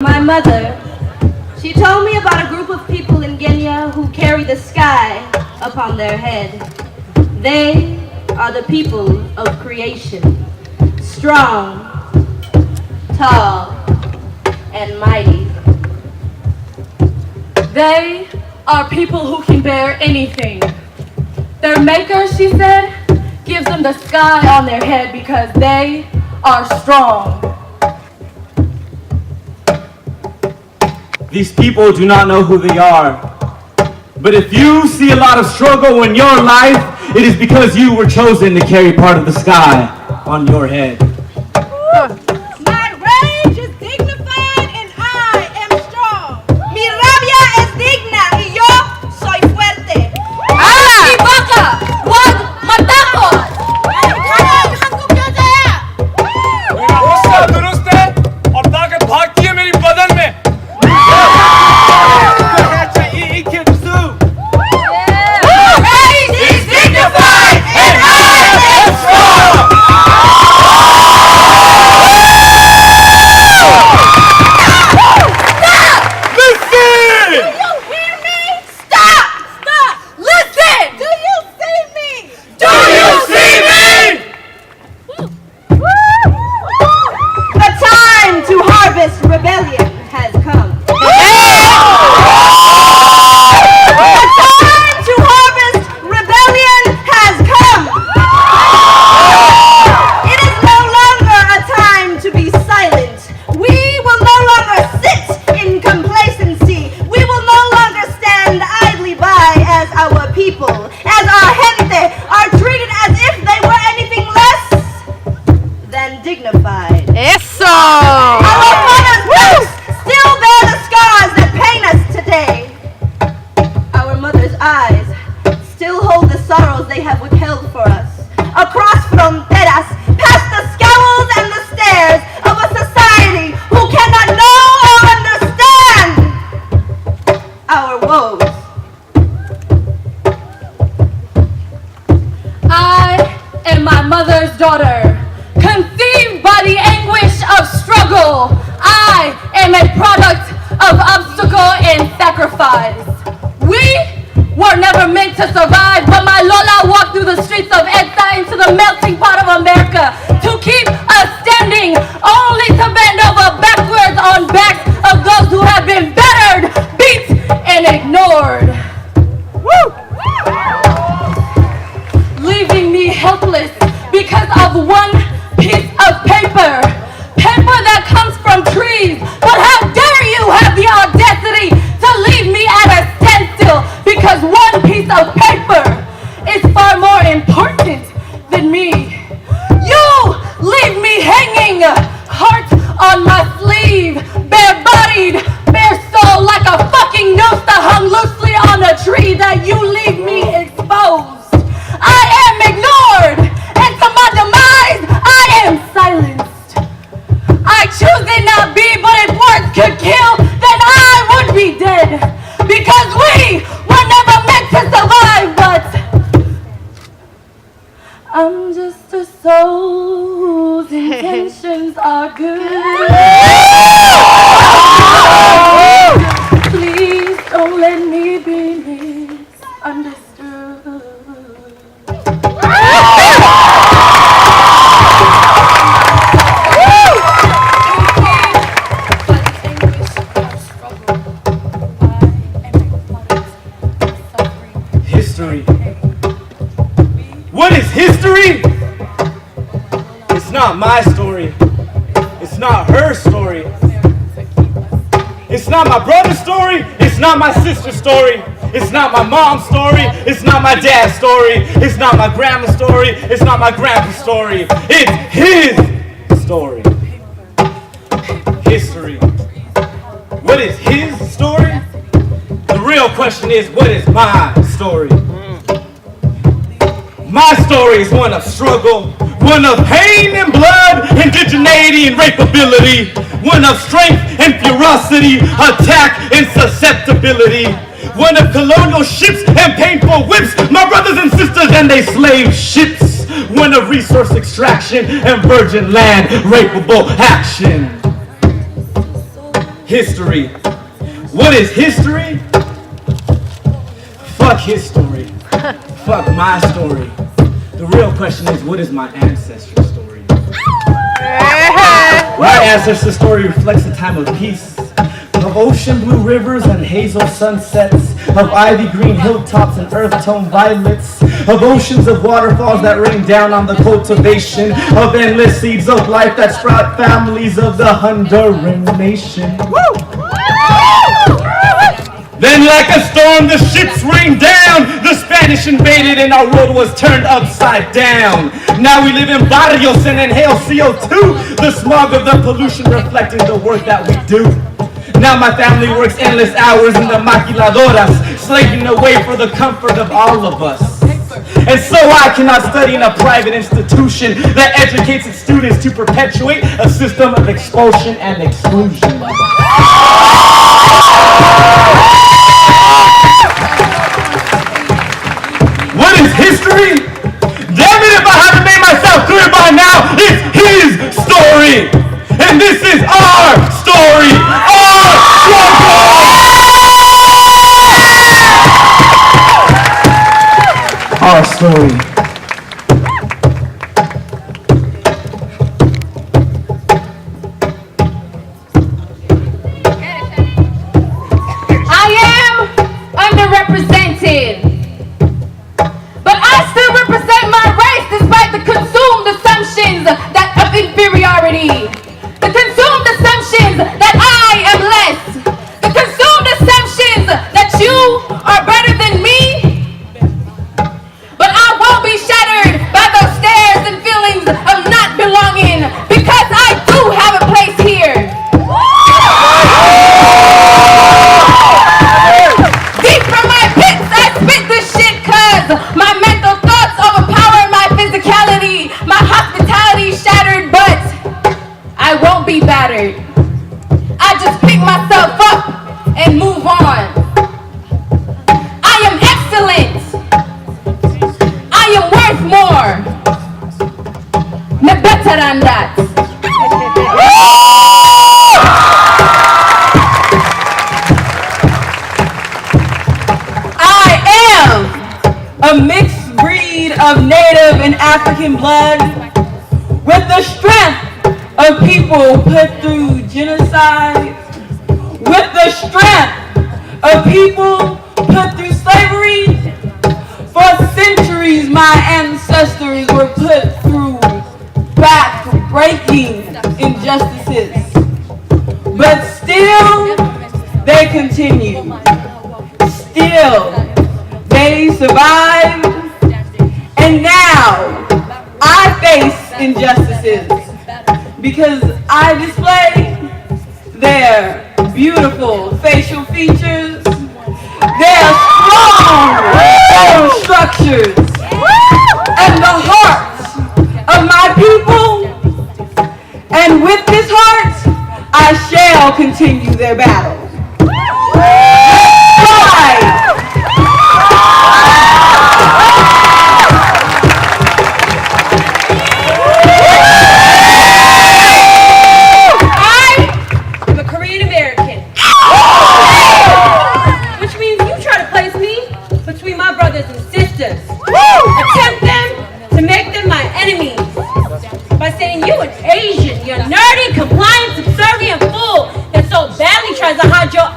My mother, she told me about a group of people in Kenya who carry the sky upon their head. They are the people of creation, strong, tall, and mighty. They are people who can bear anything. Their maker, she said, gives them the sky on their head because they are strong. These people do not know who they are. But if you see a lot of struggle in your life, it is because you were chosen to carry part of the sky on your head. My rage is dignified and I am strong. Mi rabia es digna y yo soy fuerte. Ibaka! Wag matakot! गुस्सा दुरुस्त है और ताकत भागती है मेरी बदन में Rebellion has come. Rebellion has come. It is no longer a time to be silent. We will no longer sit in complacency. We will no longer stand idly by as our people, as our gente, are treated as if they were anything less than dignified. Eso! Our mothers' backs still bear the scars that pain us today. Our mothers' eyes still hold the sorrows they have withheld for us. Across fronteras, past the scowls and the stares of a society who cannot know or understand our woes. I am my mother's daughter, conceived by the anguish of struggle. I am a product of obstacle and sacrifice. We were never meant to survive, but my Lola walked through the streets of Edsa into the melting pot of America to keep us standing, only to bend over backwards on backs of those who have been battered, beat, and ignored. Leaving me helpless because of one piece of paper that comes from trees. But how dare you have the audacity to leave me at a standstill because one piece of paper is far more important than me. You leave me hanging, heart on my sleeve, bare-bodied, bare soul, like a fucking noose that hung loosely on a tree, that you leave me exposed. I am ignored, and to my demise, I am silenced. I choose it not be, but if words could kill, then I would be dead. Because we were never meant to survive, but I'm just a soul whose intentions are good. Please don't let me be misunderstood. History. What is history? It's not my story. It's not her story. It's not my brother's story. It's not my sister's story. It's not my mom's story. It's not my dad's story. It's not my grandma's story. It's not my grandpa's story. It's his story. History. What is his story? The real question is, what is my story? My story is one of struggle, one of pain and blood, indigeneity and rapeability, one of strength and ferocity, attack and susceptibility, one of colonial ships and painful whips, my brothers and sisters and they slave ships, one of resource extraction and virgin land rapeable action. History. What is history? Fuck his story. Fuck my story. The real question is, what is my ancestral story? My ancestral story reflects a time of peace, of ocean blue rivers and hazel sunsets, of ivy green hilltops and earth tone violets, of oceans of waterfalls that rain down on the cultivation, of endless seeds of life that sprout families of the Honduran nation. Then like a storm the ships rained down, the Spanish invaded and our world was turned upside down. Now we live in barrios and inhale CO2, the smog of the pollution reflecting the work that we do. Now my family works endless hours in the maquiladoras, slaving away for the comfort of all of us. And so I cannot study in a private institution that educates its students to perpetuate a system of expulsion and exclusion. What is history? Damn it, if I haven't made myself clear by now, it's his story. And this is our story, our struggle. Our story. I am underrepresented, but I still represent my race despite the consumed assumptions that of inferiority, the consumed assumptions that I am less, the consumed assumptions that you are better than me. But I won't be shattered by those stares and feelings of not belonging, because I do have a place here. Deep from my pits, I spit this shit, cause my mental thoughts overpower my physicality, my hospitality shattered, but I won't be battered. I just pick myself up and move on. I am excellent. I am worth more. Me better than that. I am a mixed breed of Native and African blood with the strength of people put through genocide, with the strength of people put through slavery. For centuries, my ancestors were put through back-breaking injustices, but still they continue. Still, they survived, and now I face injustices because I display their beautiful facial features, their strong bone structures, and the hearts of my people. And with this heart, I shall continue their battle. I'm a Korean American, which means you try to place me between my brothers and sisters, attempt them to make them my enemies by saying you an Asian, you're nerdy, compliant, subservient fool that so badly tries to hide your